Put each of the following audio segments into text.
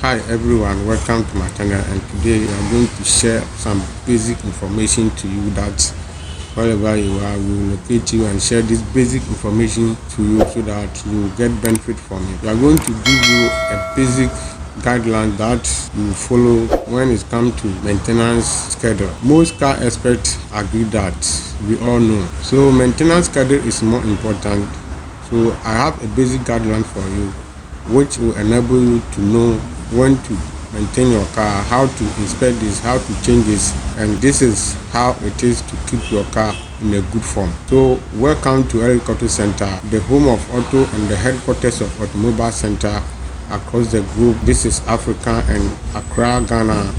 Hi everyone, welcome to my channel, and today I'm going to share some basic information to you that wherever you are, we will locate you and share this basic information to you so that you will get benefit from it. We are going to give you a basic guideline that you will follow when it comes to maintenance schedule. Most car experts agree that we all know. So maintenance schedule is more important. So I have a basic guideline for you which will enable you to know when to maintain your car, how to inspect this, how to change this, and this is how it is to keep your car in a good form. So welcome to Eric Auto Center, the home of auto and the headquarters of automobile center across the globe. This is Africa and Accra, Ghana.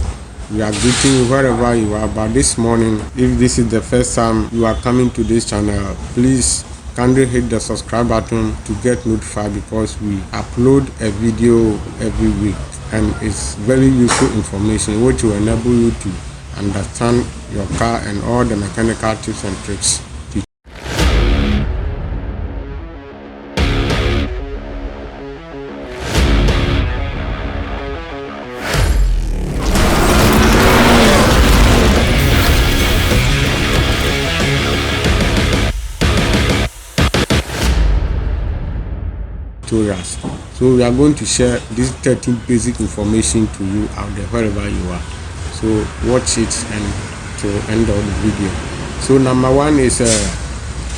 We are greeting you wherever you are. But this morning, if this is the first time you are coming to this channel, please kindly hit the subscribe button to get notified, because we upload a video every week and it's very useful information which will enable you to understand your car and all the mechanical tips and tricks. So we are going to share this 13 basic information to you out there wherever you are. So watch it and to end of the video. So number one is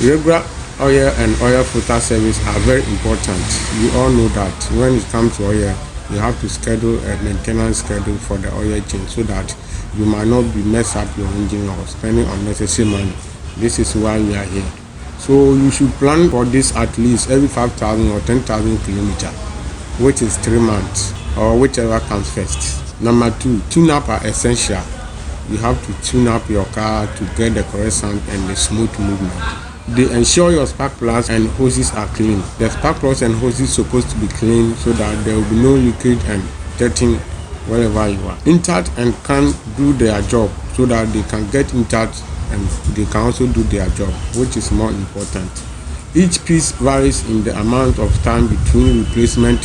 regular oil and oil filter service are very important. You all know that when it comes to oil, you have to schedule a maintenance schedule for the oil change so that you might not be mess up your engine or spending unnecessary money. This is why we are here. So you should plan for this at least every 5,000 or 10,000 kilometers, which is 3 months or whichever comes first. Number two, tune-up are essential. You have to tune up your car to get the correct sound and the smooth movement. They ensure your spark plugs and hoses are clean. The spark plugs and hoses supposed to be clean so that there will be no leakage and dirty wherever you are. Intert and can do their job so that they can get in touch and they can also do their job, which is more important. Each piece varies in the amount of time between replacement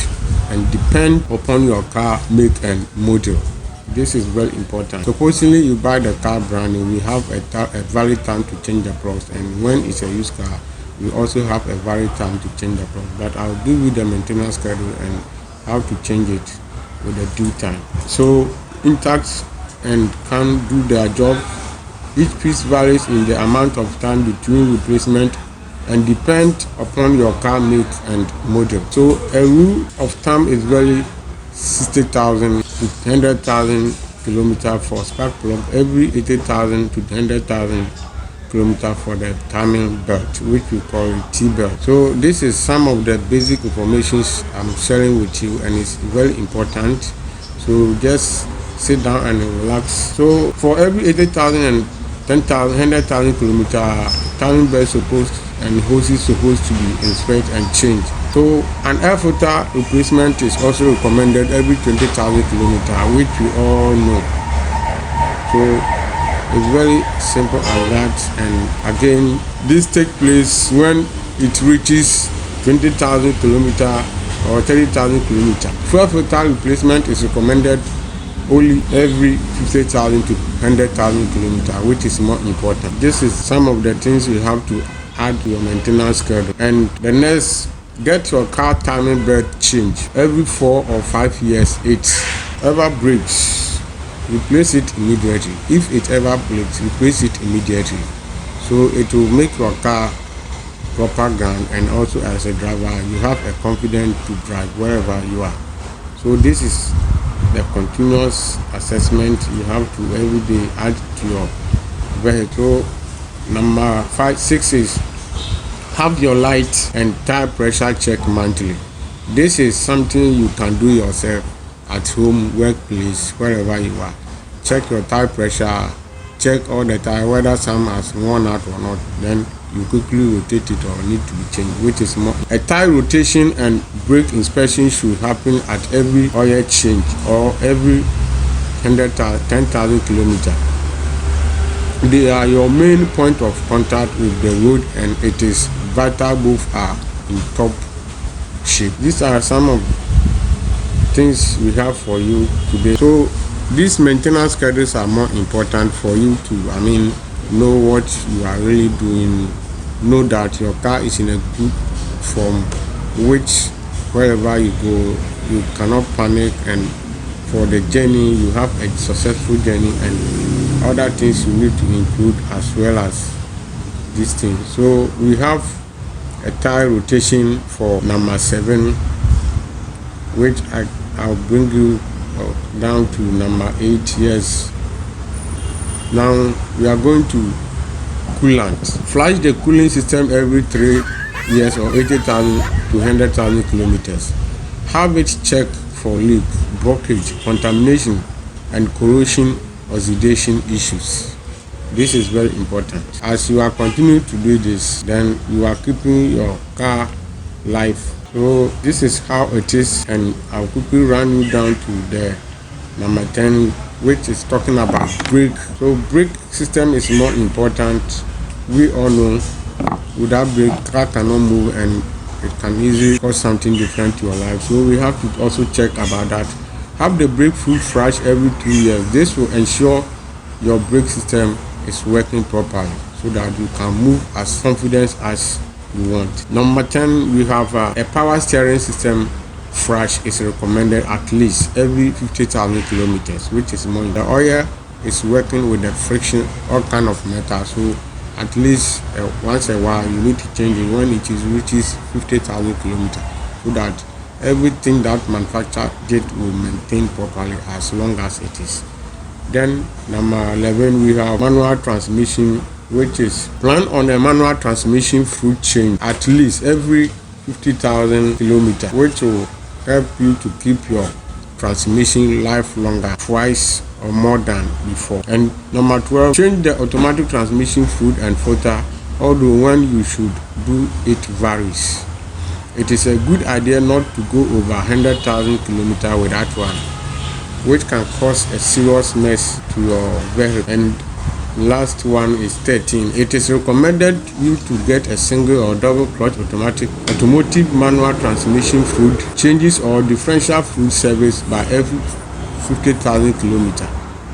and depend upon your car make and model. This is very important. Supposedly you buy the car brand new, we have a valid time to change the plugs, and when it's a used car, we also have a valid time to change the plugs. But I'll give you the maintenance schedule and how to change it with the due time. So intact and can do their job. Each piece varies in the amount of time between replacement and depend upon your car make and model. So a rule of thumb is very 60,000 to 100,000 kilometers for spark plug, every 80,000 to 100,000 kilometers for the timing belt, which we call it T-belt. So this is some of the basic information I'm sharing with you, and it's very important. So just sit down and relax. So for every 80,000 and 10,000, 100,000 kilometers, timing belt supposed and hoses supposed to be inspected and changed. So an air filter replacement is also recommended every 20,000 kilometers, which we all know. So it's very simple as that. And again, this takes place when it reaches 20,000 kilometers or 30,000 kilometers. Fuel filter replacement is recommended only every 50,000 to 100,000 kilometers, which is more important. This is some of the things you have to add to your maintenance schedule. And the next, get your car timing belt changed every 4 or 5 years. It ever breaks, replace it immediately. If it ever breaks, replace it immediately. So it will make your car proper gun, and also as a driver you have a confidence to drive wherever you are. So this is the continuous assessment you have to every day add to your vehicle. Number 6 is have your light and tire pressure check monthly. This is something you can do yourself at home, workplace, wherever you are. Check your tire pressure, check all the tire, whether some has worn out or not. Then you quickly rotate it or need to be changed, which is more. A tire rotation and brake inspection should happen at every oil change or every 10,000 kilometers. They are your main point of contact with the road, and it is vital both are in top shape. These are some of things we have for you today. So these maintenance schedules are more important for you to know what you are really doing, know that your car is in a good form, which wherever you go you cannot panic, and for the journey you have a successful journey, and other things you need to include as well as this thing. So we have a tire rotation for number 7, which I'll bring you down to number 8. Yes, now we are going to coolant. Flush the cooling system every 3 years or 80,000 to 100,000 kilometers. Have it checked for leak, blockage, contamination, and corrosion oxidation issues. This is very important. As you are continuing to do this, then you are keeping your car life. So this is how it is, and I'll quickly run you down to the number 10, which is talking about brake. So brake system is more important. We all know without brake, car cannot move, and it can easily cause something different to your life. So we have to also check about that. Have the brake fluid flush every 2 years. This will ensure your brake system is working properly, so that you can move as confident as you want. Number 10, we have a power steering system flush is recommended at least every 50,000 kilometers, which is more. The oil is working with the friction, all kind of metal, so at least once a while you need to change it when it reaches 50,000 kilometers, so that everything that manufacturer did will maintain properly as long as it is. Then number 11, we have manual transmission, which is plan on a manual transmission fluid change at least every 50,000 kilometers, which will help you to keep your transmission life longer, twice or more than before. And number 12, change the automatic transmission fluid and filter, although when you should do it varies. It is a good idea not to go over 100,000 kilometers with that one, which can cause a serious mess to your vehicle. And last one is 13. It is recommended you to get a single or double clutch automotive manual transmission fluid changes or differential fluid service by every 50,000 kilometers.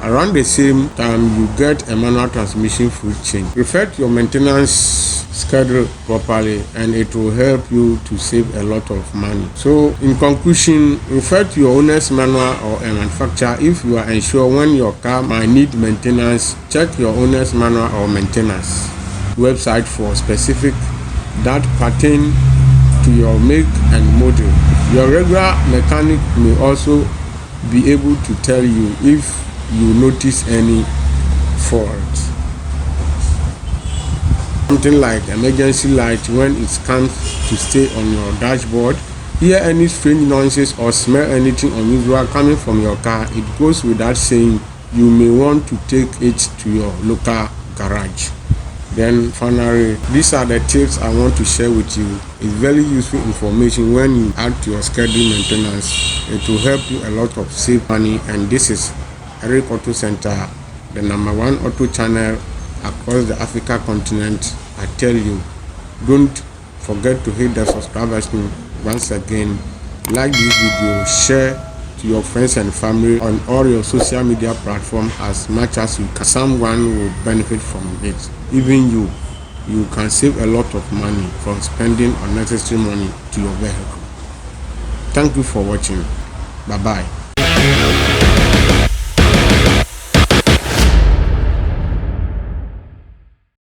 Around the same time you get a manual transmission fluid change. Reflect your maintenance schedule properly, and it will help you to save a lot of money. So in conclusion, refer to your owner's manual or a manufacturer if you are unsure when your car might need maintenance. Check your owner's manual or maintenance website for specific that pertain to your make and model. Your regular mechanic may also be able to tell you if you notice any faults. Something like emergency light when it comes to stay on your dashboard, hear any strange noises or smell anything unusual coming from your car. It goes without saying you may want to take it to your local garage. Then finally, these are the tips I want to share with you. It's very useful information when you add to your schedule maintenance. It will help you a lot of save money. And this is Eric Auto Center, the #1 auto channel across the Africa continent. I tell you, don't forget to hit the subscribe button. Once again, like this video, share to your friends and family on all your social media platforms as much as you can. Someone will benefit from it. Even you can save a lot of money from spending unnecessary money to your vehicle. Thank you for watching. Bye bye.